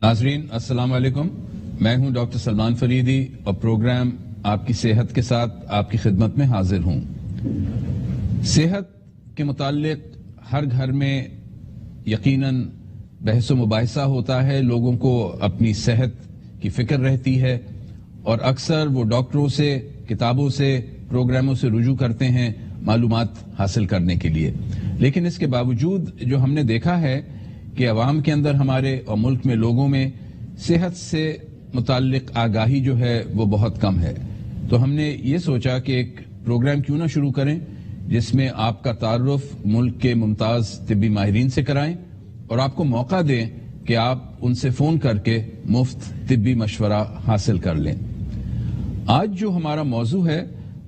ناظرین السلام علیکم، میں ہوں ڈاکٹر سلمان فریدی اور پروگرام آپ کی صحت کے ساتھ آپ کی خدمت میں حاضر ہوں۔ صحت کے متعلق ہر گھر میں یقیناً بحث و مباحثہ ہوتا ہے، لوگوں کو اپنی صحت کی فکر رہتی ہے اور اکثر وہ ڈاکٹروں سے، کتابوں سے، پروگراموں سے رجوع کرتے ہیں معلومات حاصل کرنے کے لیے۔ لیکن اس کے باوجود جو ہم نے دیکھا ہے کہ عوام کے اندر ہمارے اور ملک میں لوگوں میں صحت سے متعلق آگاہی جو ہے وہ بہت کم ہے، تو ہم نے یہ سوچا کہ ایک پروگرام کیوں نہ شروع کریں جس میں آپ کا تعارف ملک کے ممتاز طبی ماہرین سے کرائیں اور آپ کو موقع دیں کہ آپ ان سے فون کر کے مفت طبی مشورہ حاصل کر لیں۔ آج جو ہمارا موضوع ہے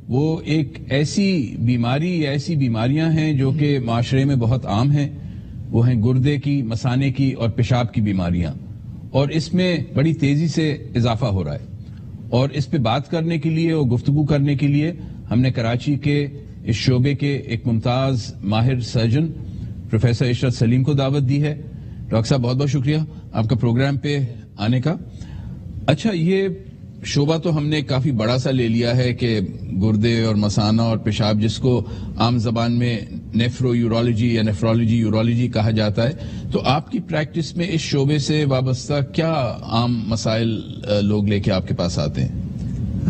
وہ ایک ایسی بیماری یا ایسی بیماریاں ہیں جو کہ معاشرے میں بہت عام ہیں، وہ ہیں گردے کی، مثانے کی اور پیشاب کی بیماریاں، اور اس میں بڑی تیزی سے اضافہ ہو رہا ہے۔ اور اس پہ بات کرنے کے لیے اور گفتگو کرنے کے لیے ہم نے کراچی کے اس شعبے کے ایک ممتاز ماہر سرجن پروفیسر عشرت سلیم کو دعوت دی ہے۔ ڈاکٹر صاحب بہت بہت شکریہ آپ کا پروگرام پہ آنے کا۔ اچھا، یہ شعبہ تو ہم نے کافی بڑا سا لے لیا ہے کہ گردے اور مثانہ اور پیشاب، جس کو عام زبان میں نیفرو یورولوجی یا نیفرولوجی یورولوجی کہا جاتا ہے، تو آپ کی پریکٹس میں اس شعبے سے وابستہ کیا عام مسائل لوگ لے کے آپ کے پاس آتے ہیں؟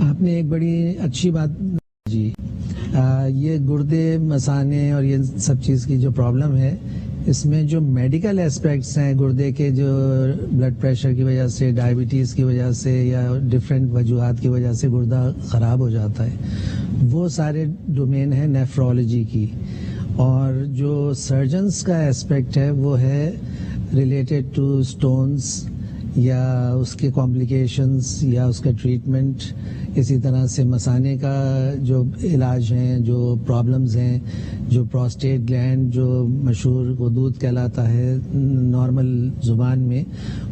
آپ نے ایک بڑی اچھی بات جی، یہ گردے، مثانے اور یہ سب چیز کی جو پرابلم ہے، اس میں جو میڈیکل اسپیکٹس ہیں گردے کے، جو بلڈ پریشر کی وجہ سے، ڈائبٹیز کی وجہ سے یا ڈفرینٹ وجوہات کی وجہ سے گردہ خراب ہو جاتا ہے، وہ سارے ڈومین ہیں نیفرولوجی کی۔ اور جو سرجنز کا اسپیکٹ ہے وہ ہے ریلیٹڈ ٹو سٹونز یا اس کے کمپلیکیشنز یا اس کا ٹریٹمنٹ، اسی طرح سے مثانے کا جو علاج ہیں، جو پرابلمز ہیں، جو پروسٹیٹ گلینڈ جو مشہور غدود کہلاتا ہے نارمل زبان میں،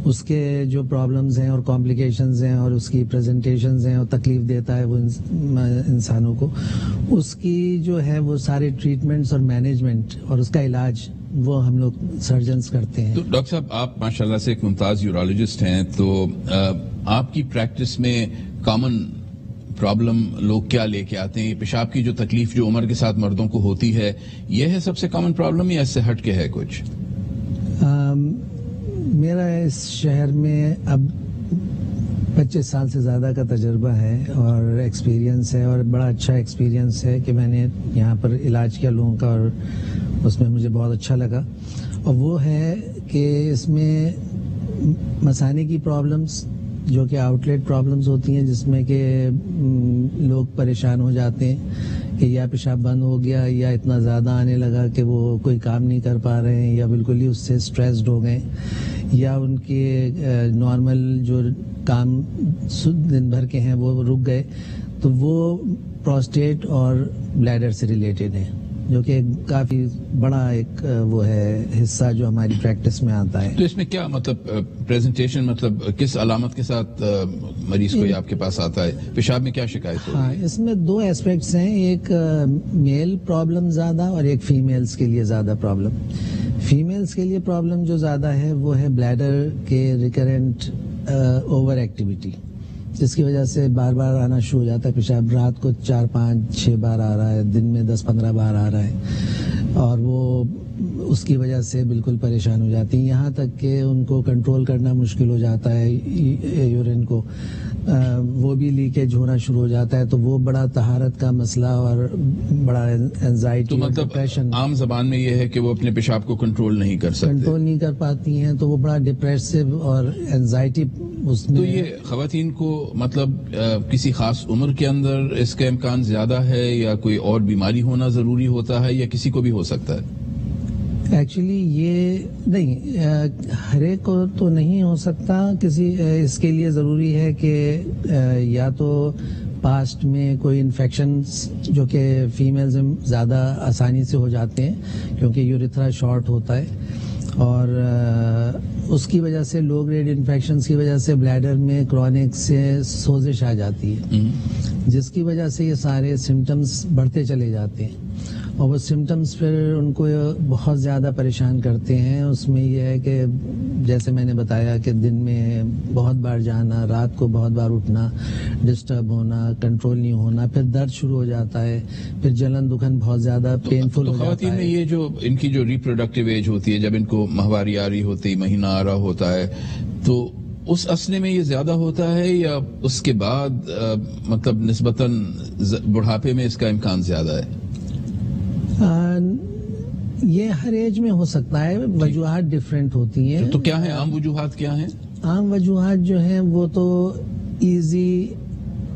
اس کے جو پرابلمز ہیں اور کمپلیکیشنز ہیں اور اس کی پریزنٹیشنز ہیں اور تکلیف دیتا ہے وہ انسانوں کو، اس کی جو ہے وہ سارے ٹریٹمنٹس اور مینجمنٹ اور اس کا علاج وہ ہم لوگ سرجنز کرتے ہیں۔ تو ڈاکٹر صاحب، آپ ماشاءاللہ سے ایک ممتاز یورولوجسٹ ہیں، تو آپ کی پریکٹس میں کامن پرابلم لوگ کیا لے کے آتے ہیں؟ پیشاب کی جو تکلیف جو عمر کے ساتھ مردوں کو ہوتی ہے، یہ ہے سب سے کامن پرابلم یا اس سے ہٹ کے ہے کچھ؟ میرا اس شہر میں اب 25 سال سے زیادہ کا تجربہ ہے اور ایکسپیرینس ہے، اور بڑا اچھا ایکسپیرینس ہے کہ میں نے یہاں پر علاج کیا لوگوں کا اور اس میں مجھے بہت اچھا لگا۔ اور وہ ہے کہ اس میں مثانے کی پرابلمز جو کہ آؤٹ لیٹ پرابلمز ہوتی ہیں، جس میں کہ لوگ پریشان ہو جاتے ہیں کہ یا پیشاب بند ہو گیا یا اتنا زیادہ آنے لگا کہ وہ کوئی کام نہیں کر پا رہے ہیں، یا بالکل ہی اس سے سٹریسڈ ہو گئے، یا ان کے نارمل جو کام دن بھر کے ہیں وہ رک گئے، تو وہ پروسٹیٹ اور بلیڈر سے ریلیٹڈ ہیں، جو کہ کافی بڑا ایک وہ ہے حصہ جو ہماری پریکٹس میں آتا ہے۔ تو اس میں کیا مطلب پریزنٹیشن، مطلب کس علامت کے ساتھ مریض کو آپ کے پاس آتا ہے؟ پیشاب میں کیا شکایت ہوتی ہے؟ ہاں، اس میں دو ایسپیکٹس ہیں، ایک میل پرابلم زیادہ اور ایک فیمیلز کے لیے زیادہ پرابلم۔ فیمیلز کے لیے پرابلم جو زیادہ ہے وہ ہے بلیڈر کے ریکرنٹ اوور ایکٹیویٹی، جس کی وجہ سے بار بار آنا شروع ہو جاتا ہے پیشاب، رات کو 4 5 6 بار آ رہا ہے، دن میں 10 15 بار آ رہا ہے، اور وہ اس کی وجہ سے بالکل پریشان ہو جاتی ہیں، یہاں تک کہ ان کو کنٹرول کرنا مشکل ہو جاتا ہے یورین کو، وہ بھی لیکیج ہونا شروع ہو جاتا ہے، تو وہ بڑا طہارت کا مسئلہ اور بڑا اینزائٹی، تو مطلب عام زبان میں یہ ہے کہ وہ اپنے پیشاب کو کنٹرول نہیں کر سکتے، کنٹرول نہیں کر پاتی ہیں، تو وہ بڑا ڈپریسو اور اینزائٹی اس میں۔ تو یہ خواتین کو مطلب کسی خاص عمر کے اندر اس کا امکان زیادہ ہے، یا کوئی اور بیماری ہونا ضروری ہوتا ہے، یا کسی کو بھی ہو سکتا ہے؟ ایکچولی یہ نہیں، ہر ایک کو تو نہیں ہو سکتا، کسی اس کے لیے ضروری ہے کہ یا تو پاسٹ میں کوئی انفیکشنز جو کہ فیمیلز میں زیادہ آسانی سے ہو جاتے ہیں کیونکہ یوریتھرا شارٹ ہوتا ہے، اور اس کی وجہ سے لو گریڈ انفیکشنز کی وجہ سے بلیڈر میں کرونک سے سوزش آ جاتی ہے، جس کی وجہ سے یہ سارے سمٹمز بڑھتے چلے جاتے ہیں، اور وہ سمٹمز پھر ان کو بہت زیادہ پریشان کرتے ہیں. اس میں یہ ہے کہ جیسے میں نے بتایا کہ دن میں بہت بار جانا, رات کو بہت بار اٹھنا, ڈسٹرب ہونا, کنٹرول نہیں ہونا, پھر درد شروع ہو جاتا ہے, پھر جلن دکھن بہت زیادہ پینفل ہو جاتا ہے. خواتین میں یہ جو ان کی جو ریپروڈکٹیو ایج ہوتی ہے, جب ان کو ماہواری آ رہی ہوتی, مہینہ آ رہا ہوتا ہے, تو اس اسنے میں یہ زیادہ ہوتا ہے یا اس کے بعد مطلب نسبتاً بڑھاپے میں اس کا امکان زیادہ ہے؟ یہ ہر ایج میں ہو سکتا ہے, وجوہات ڈفرینٹ ہوتی ہیں. تو کیا ہیں عام وجوہات, کیا ہیں عام وجوہات جو ہیں وہ تو easy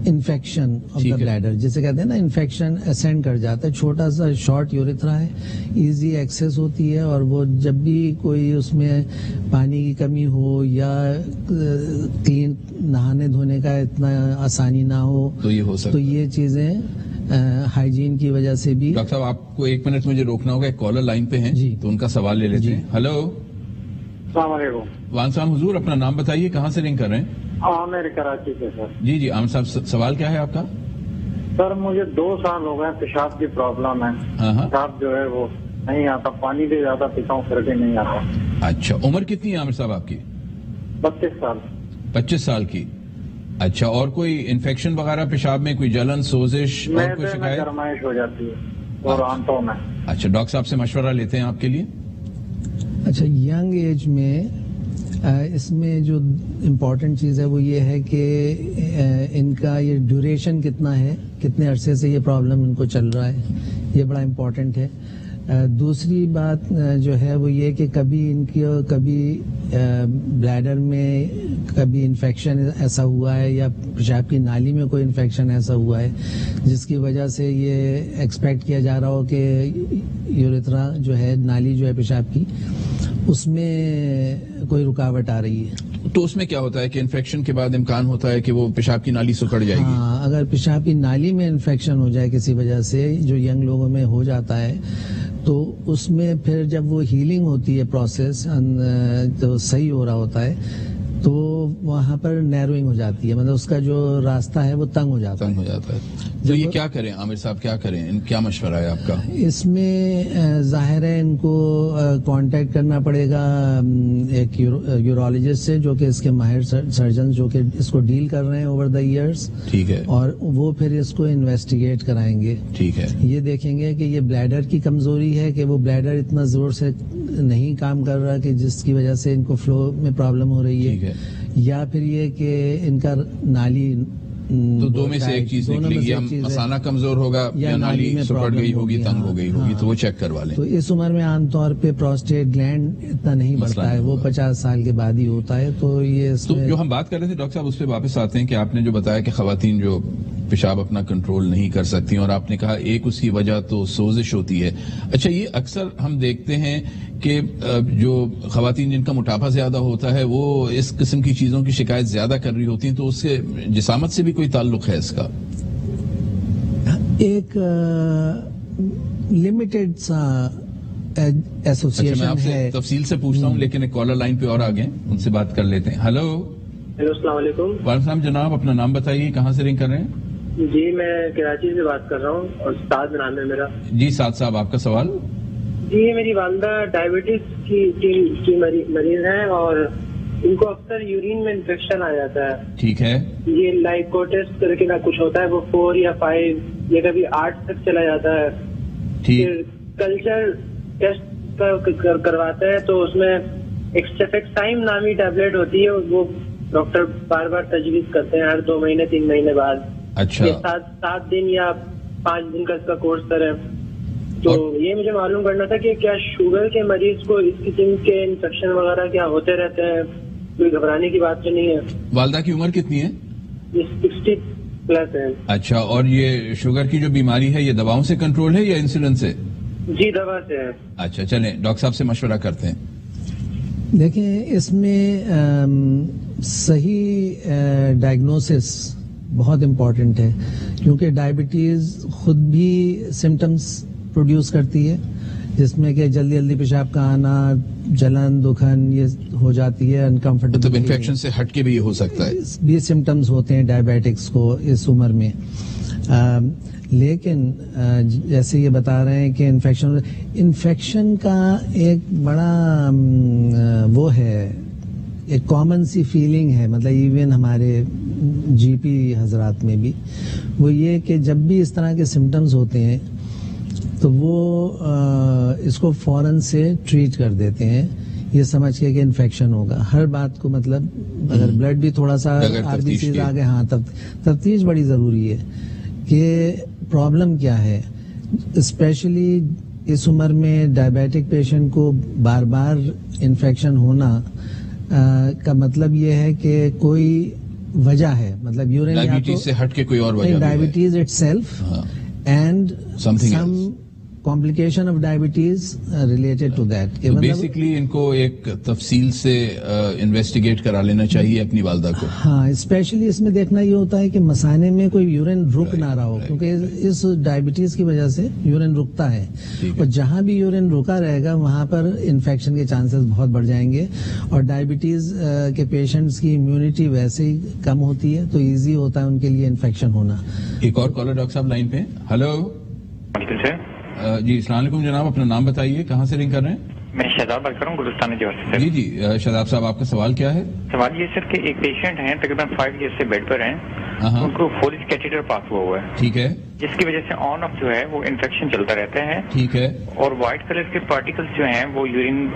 infection of the bladder, جسے کہتے ہیں نا انفیکشن اسینڈ کر جاتا ہے, چھوٹا سا شارٹ یوریتھرا ہے, ایزی ایکسیس ہوتی ہے, اور وہ جب بھی کوئی اس میں پانی کی کمی ہو یا کلین نہانے دھونے کا اتنا آسانی نہ ہو تو یہ ہو سکتا ہے. تو یہ چیزیں ہائیجین کی وجہ سے بھی. ڈاکٹر صاحب آپ کو 1 منٹ مجھے روکنا ہوگا, ایک کالر لائن پہ ہیں جی, تو ان کا سوال لے لیتے ہیں. ہلو, السلام علیکم. وعلیکم السلام حضور, اپنا نام بتائیے, کہاں سے رنگ کر رہے ہیں؟ عامر کراچی سے سر. جی جی عامر صاحب, سوال کیا ہے آپ کا؟ سر مجھے 2 سال ہو گئے پیشاب کی پرابلم ہے. پیشاب جو ہے وہ نہیں آتا, پانی بھی زیادہ پیتا ہوں پھر بھی نہیں آتا. اچھا, عمر کتنی ہے عامر صاحب آپ کی؟ 32 سال. 25 سال کی. اچھا, اور کوئی انفیکشن وغیرہ پیشاب میں, کوئی جلن, سوزش اور کوئی شکایت؟ گرمائش ہو جاتی ہے اور آنتوں میں. اچھا, ڈاکٹر صاحب سے مشورہ لیتے ہیں آپ کے لیے. اچھا, ینگ ایج میں اس میں جو امپورٹنٹ چیز ہے وہ یہ ہے کہ ان کا یہ ڈیوریشن کتنا ہے, کتنے عرصے سے یہ پرابلم ان کو چل رہا ہے, یہ بڑا امپورٹنٹ ہے. دوسری بات جو ہے وہ یہ کہ کبھی ان کی بلیڈر میں کبھی انفیکشن ایسا ہوا ہے یا پیشاب کی نالی میں کوئی انفیکشن ایسا ہوا ہے جس کی وجہ سے یہ ایکسپیکٹ کیا جا رہا ہو کہ یوریتھرا جو ہے, نالی جو ہے پیشاب کی, اس میں کوئی رکاوٹ آ رہی ہے. تو اس میں کیا ہوتا ہے کہ انفیکشن کے بعد امکان ہوتا ہے کہ وہ پیشاب کی نالی سکڑ جائے گی؟ ہاں, اگر پیشاب کی نالی میں انفیکشن ہو جائے کسی وجہ سے, جو ینگ لوگوں میں ہو جاتا ہے, تو اس میں پھر جب وہ ہیلنگ ہوتی ہے پروسیس, تو صحیح ہو رہا ہوتا ہے, تو وہاں پر نیروئنگ ہو جاتی ہے, مطلب اس کا جو راستہ ہے وہ تنگ ہو جاتا ہے. تو یہ کیا کریں عامر صاحب, کیا کریں, کیا مشورہ ہے آپ کا؟ اس میں ظاہر ہے ان کو کانٹیکٹ کرنا پڑے گا ایک یورولوجسٹ سے, جو کہ اس کے ماہر سرجن جو کہ اس کو ڈیل کر رہے ہیں اوور دا ایئرس. ٹھیک ہے. اور وہ پھر اس کو انویسٹیگیٹ کرائیں گے. ٹھیک ہے. یہ دیکھیں گے کہ یہ بلیڈر کی کمزوری ہے کہ وہ بلیڈر اتنا زور سے نہیں کام کر رہا کہ جس کی وجہ سے ان کو فلو میں پرابلم ہو رہی ہے. ٹھیک ہے. یا پھر یہ کہ ان کا نالی, تو 2 میں سے ایک چیز نکلے گی, یا مثانہ کمزور ہوگا یا نالی سکڑ گئی ہوگی, تنگ ہو گئی ہوگی, تو وہ چیک کروا لیں. تو اس عمر میں عام طور پہ پروسٹیٹ گلینڈ اتنا نہیں بڑھتا ہے, وہ 50 سال کے بعد ہی ہوتا ہے. تو یہ تو جو ہم بات کر رہے تھے ڈاکٹر صاحب, اس پہ واپس آتے ہیں کہ آپ نے جو بتایا کہ خواتین جو پیشاب اپنا کنٹرول نہیں کر سکتی, اور آپ نے کہا ایک اس کی وجہ تو سوزش ہوتی ہے. اچھا, یہ اکثر ہم دیکھتے ہیں کہ جو خواتین جن کا موٹاپا زیادہ ہوتا ہے وہ اس قسم کی چیزوں کی شکایت زیادہ کر رہی ہوتی ہیں, تو اس سے جسامت سے بھی کوئی تعلق ہے اس کا؟ ایک لمیٹڈ سا ایسوسیشن ہے. میں آپ سے تفصیل سے پوچھتا ہوں, لیکن ایک کالر لائن پہ اور آگے, ان سے بات کر لیتے ہیں. ہلو. السلام علیکم. وعلیکم السلام جناب, اپنا نام بتائیے, کہاں سے رنگ کر رہے ہیں؟ جی میں کراچی سے بات کر رہا ہوں, اور سعد نام ہے میرا. جی سعد صاحب, آپ کا سوال. جی میری والدہ ڈائبٹیز کی مریض ہیں, اور ان کو اکثر یورین میں انفیکشن آ جاتا ہے. ٹھیک ہے. یہ لائکو ٹیسٹ کر کے کچھ ہوتا ہے, وہ 4 یا 5 یا کبھی 8 تک چلا جاتا ہے. پھر کلچر ٹیسٹ کرواتا ہے, تو اس میں ایکسٹیفیکسائم نامی ٹیبلٹ ہوتی ہے, وہ ڈاکٹر بار بار تجویز کرتے ہیں ہر 2 مہینے 3 مہینے بعد. اچھا. 7 دن یا 5 دن کا اس کا کورس کریں. تو یہ مجھے معلوم کرنا تھا کہ کیا شوگر کے مریض کو اس قسم کے انفیکشن وغیرہ کیا ہوتے رہتے ہیں, کوئی گھبرانے کی بات تو نہیں ہے؟ والدہ کی عمر کتنی ہے؟ یہ 60 پلس ہے. اچھا, اور یہ شوگر کی جو بیماری ہے یہ دواؤں سے کنٹرول ہے یا انسولین سے؟ جی دوا سے ہے. اچھا, چلیں ڈاکٹر صاحب سے مشورہ کرتے ہیں. دیکھیں, اس میں صحیح ڈائگنوسس بہت امپورٹنٹ ہے, کیونکہ ڈائبٹیز خود بھی سمٹمز پروڈیوس کرتی ہے, جس میں کہ جلدی جلدی پیشاب کا آنا, جلن دکھن یہ ہو جاتی ہے, انکمفرٹیبل. مطلب انفیکشن سے ہٹ کے بھی یہ ہو سکتا ہے, بھی سمٹمز ہوتے ہیں ڈائبیٹکس کو اس عمر میں. لیکن جیسے یہ بتا رہے ہیں کہ انفیکشن کا ایک بڑا وہ ہے، ایک کامن سی فیلنگ ہے، مطلب ایون ہمارے جی پی حضرات میں بھی، وہ یہ کہ جب بھی اس طرح کے سمٹمز ہوتے ہیں تو وہ اس کو فوراً سے ٹریٹ کر دیتے ہیں، یہ سمجھ کے کہ انفیکشن ہوگا ہر بات کو، مطلب اگر بلڈ بھی تھوڑا سا آر بی سیز آگے، ہاں تفتیش بڑی ضروری ہے کہ پرابلم کیا ہے. اسپیشلی اس عمر میں ڈائبیٹک پیشنٹ کو بار بار انفیکشن ہونا کا مطلب یہ ہے کہ کوئی وجہ ہے، مطلب یورین ڈائبٹیز سے ہٹ کے کوئی اور وجہ، diabetes it self and some complication of diabetes related to that. Basically ان کو ایک تفصیل سے انویسٹیگیٹ کرا لینا چاہیے اپنی والدہ کو. ہاں، اسپیشلی اس میں دیکھنا یہ ہوتا ہے کہ مثانے میں کوئی یورین رک نہ رہا ہو، کیونکہ اس ڈائبٹیز کی وجہ سے یورین رکتا ہے، اور جہاں بھی یورین رکا رہے گا وہاں پر انفیکشن کے چانسز بہت بڑھ جائیں گے، اور ڈائبٹیز کے پیشنٹس کی امیونٹی ویسے ہی کم ہوتی ہے تو ایزی ہوتا ہے ان کے لیے انفیکشن ہونا. ایک اور کالر ڈاکٹر صاحب لائن پہ. ہلو جی، السلام علیکم جناب، اپنا نام بتائیے، کہاں سے رنگ کر رہے ہیں؟ میں شہزاد بات کر رہا ہوں گلستان جوہر سے. جی شہزاد صاحب، آپ کا سوال کیا ہے؟ سوال یہ سر کہ ایک پیشنٹ ہیں تقریباً 5 ایئر سے بیڈ پر ہیں، ان کو فولج کیٹیٹر پاس ہوا ہے، ٹھیک ہے، جس کی وجہ سے آن آف جو ہے وہ انفیکشن چلتا رہتا ہے، ٹھیک ہے، اور وائٹ کلر کے پارٹیکلز جو ہیں وہ یورین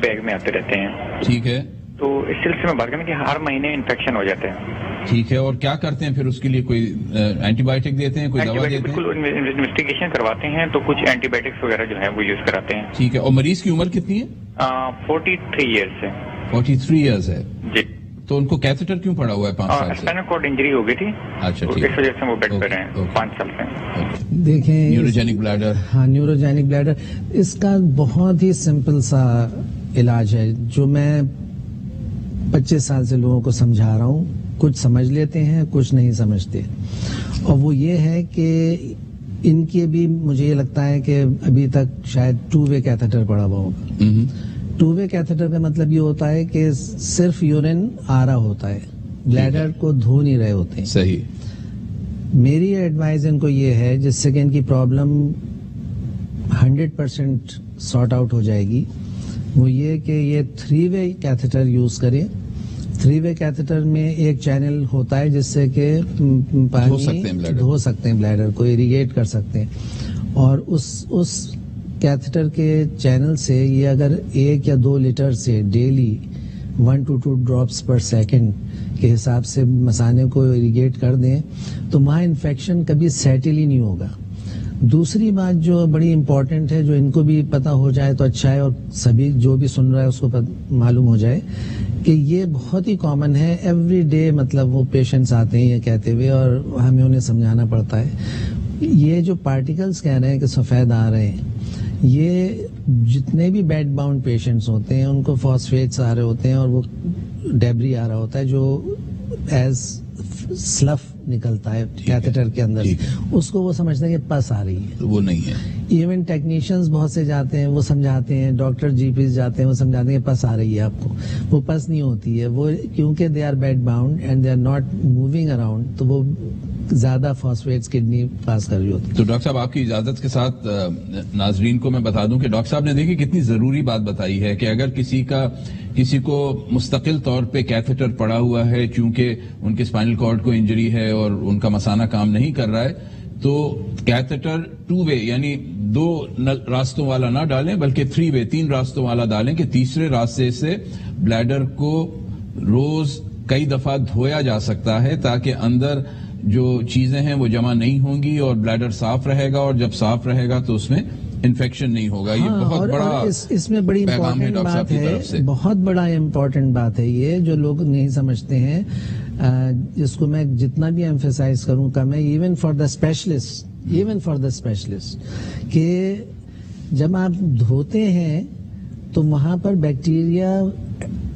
بیگ میں آتے رہتے ہیں، ٹھیک ہے. تو اس سلسلے میں بات کریں کہ ہر مہینے انفیکشن ہو جاتے ہیں. ٹھیک ہے، اور کیا کرتے ہیں پھر اس کے لیے؟ کوئی اینٹی بایوٹک دیتے ہیں، کوئی دوا دیتے ہیں؟ بالکل انویسٹیگیشن کرواتے ہیں تو کچھ اینٹی بایوٹکس وغیرہ جو ہے وہ یوز کراتے ہیں. ٹھیک ہے، اور مریض کی عمر کتنی ہے؟ 43 ایئرس ہے. 43 ایئرس ہے جی. تو ان کو کیتھیٹر کیوں پڑا ہوا ہے 5 سال سے؟ اسپائنل کارڈ انجری ہو گئی تھی، اچھا، اس وجہ سے وہ بیڈ پر ہیں 5 سال سے. دیکھیں نیوروجینک بلیڈر، ہاں نیوروجینک بلیڈر، اس کا بہت ہی سمپل سا علاج ہے جو میں 25 سال سے لوگوں کو سمجھا رہا ہوں. کچھ سمجھ لیتے ہیں، کچھ نہیں سمجھتے، اور وہ یہ ہے کہ ان کے بھی مجھے یہ لگتا ہے کہ ابھی تک شاید 2 وے کیتھیٹر پڑا ہوا ہوگا. 2 وے کیتھیٹر کا مطلب یہ ہوتا ہے کہ صرف یورین آ رہا ہوتا ہے، بلیڈر کو دھو نہیں رہے ہوتے ہیں. صحیح. میری ایڈوائز ان کو یہ ہے جس سے کہ ان کی پرابلم 100% سارٹ آؤٹ ہو جائے گی، وہ یہ کہ یہ 3 وے کیتھیٹر یوز کریں. 3 وے کیتھیٹر میں ایک چینل ہوتا ہے جس سے کہ پانی دھو سکتے ہیں، بلیڈر کو ایریگیٹ کر سکتے ہیں، اور اس کیتھیٹر کے چینل سے یہ اگر 1 یا 2 لیٹر سے daily 1 to 2 drops per second کے حساب سے مثانے کو ایریگیٹ کر دیں تو وہاں انفیکشن کبھی سیٹل ہی نہیں ہوگا. دوسری بات جو بڑی امپورٹنٹ ہے، جو ان کو بھی پتا ہو جائے تو اچھا ہے، اور سبھی جو بھی سن رہا ہے اس کو معلوم ہو جائے کہ یہ بہت ہی کامن ہے. ایوری ڈے مطلب وہ پیشنٹس آتے ہیں یہ کہتے ہوئے، اور ہمیں انہیں سمجھانا پڑتا ہے. یہ جو پارٹیکلز کہہ رہے ہیں کہ سفید آ رہے ہیں، یہ جتنے بھی بیڈ باؤنڈ پیشنٹس ہوتے ہیں ان کو فاسفیٹس آ رہے ہوتے ہیں، اور وہ ڈیبری آ رہا ہوتا ہے جو ایز سلف نکلتا ہے کیتھیٹر کے اندر، اس کو وہ سمجھتے ہیں کہ پس آ رہی ہے، وہ نہیں ہے. ایون ٹیکنیشینز بہت سے جاتے ہیں، وہ سمجھاتے ہیں، ڈاکٹر جی پیز جاتے ہیں، وہ سمجھاتے ہیں کہ پس آ رہی ہے آپ کو. وہ پس نہیں ہوتی ہے، وہ کیونکہ they are bed bound and they are not moving around, تو وہ زیادہ فاسفیٹس کڈنی پاس کر رہی ہوتی. تو ڈاکٹر صاحب آپ کی اجازت کے ساتھ ناظرین کو میں بتا دوں کہ ڈاکٹر صاحب نے دیکھی کتنی ضروری بات بتائی ہے کہ اگر کسی کو مستقل طور پہ کیتھیٹر پڑا ہوا ہے، چونکہ ان کے اسپائنل کارڈ کو انجری ہے اور ان کا مثانہ کام نہیں کر رہا ہے، تو کیتھیٹر 2 وے یعنی 2 راستوں والا نہ ڈالیں بلکہ 3 وے 3 راستوں والا ڈالیں کہ تیسرے راستے سے بلیڈر کو روز کئی دفعہ دھویا جا سکتا ہے تاکہ اندر جو چیزیں ہیں وہ جمع نہیں ہوں گی اور بلیڈر صاف رہے گا، اور جب صاف رہے گا تو اس میں انفیکشن نہیں ہوگا. یہ بہت بڑا اس میں بڑی امپورٹنٹ بات ہے، بہت بڑا امپورٹنٹ بات ہے یہ جو لوگ نہیں سمجھتے ہیں، جس کو میں جتنا بھی ایمفیسائز کروں کا میں ایون فار دا اسپیشلسٹ کہ جب آپ دھوتے ہیں تو وہاں پر بیکٹیریا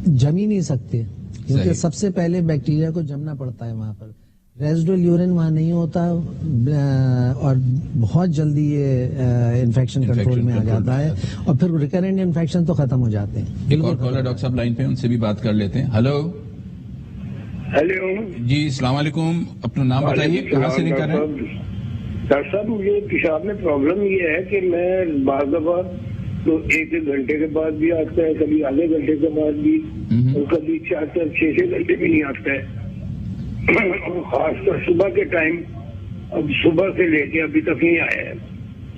جم ہی نہیں سکتے، کیونکہ سب سے پہلے بیکٹیریا کو جمنا پڑتا ہے وہاں پر. ریزیڈول یورین وہاں نہیں ہوتا اور بہت جلدی یہ انفیکشن کنٹرول میں آ جاتا ہے، اور پھر ریکرنٹ انفیکشن تو ختم ہو جاتے ہیں. ایک اور کالر ڈاکٹر صاحب لائن پہ، ان سے بھی بات کر لیتے ہیں. ہلو ہیلو جی، السلام علیکم، اپنا نام بتائیے، کہاں سے لکھ کر رہے ہیں؟ ڈاکٹر صاحب مجھے پیشاب میں پرابلم یہ ہے کہ میں بعض دفعہ تو 1 گھنٹے کے بعد بھی آتا ہے, کبھی آدھے گھنٹے کے بعد بھی, اور کبھی 4-6 گھنٹے بھی نہیں آتا ہے, اور خاص کر صبح کے ٹائم. اب صبح سے لے کے ابھی تک نہیں آیا ہے.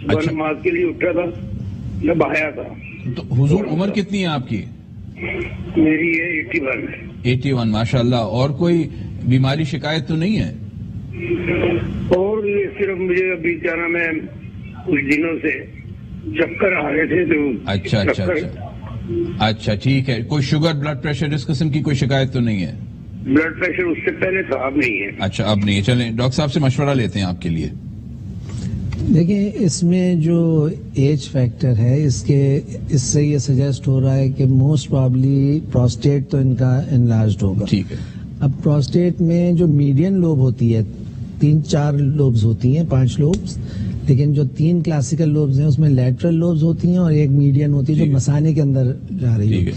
صبح نماز کے لیے اٹھا تھا, جب آیا تھا. تو حضور عمر کتنی ہے آپ کی؟ میری ہے 81. 81 ماشاء اللہ. اور کوئی بیماری شکایت تو نہیں ہے؟ اور یہ صرف مجھے ابھی کیا نام ہے کچھ دنوں سے چکر آ رہے تھے تو. اچھا ٹھیک ہے. کوئی شوگر بلڈ پریشر اس قسم کی کوئی شکایت تو نہیں ہے؟ بلڈ پریشر اس سے پہلے تھا, اب نہیں ہے. اچھا اب نہیں ہے. چلیں ڈاکٹر صاحب سے مشورہ لیتے ہیں آپ کے لیے. دیکھیں اس میں جو ایج فیکٹر ہے اس سے یہ سجیسٹ ہو رہا ہے کہ موسٹ پرابلی پروسٹیٹ تو ان کا انلارجڈ ہوگا. ٹھیک ہے. اب پروسٹیٹ میں جو میڈین لوب ہوتی ہے 3-4 لوبز ہوتی ہیں, 5 لوبز, لیکن جو 3 کلاسیکل لوبز ہیں اس میں لیٹرل لوبز ہوتی ہیں اور ایک میڈین ہوتی ہے جو مثانے کے اندر جا رہی ہے.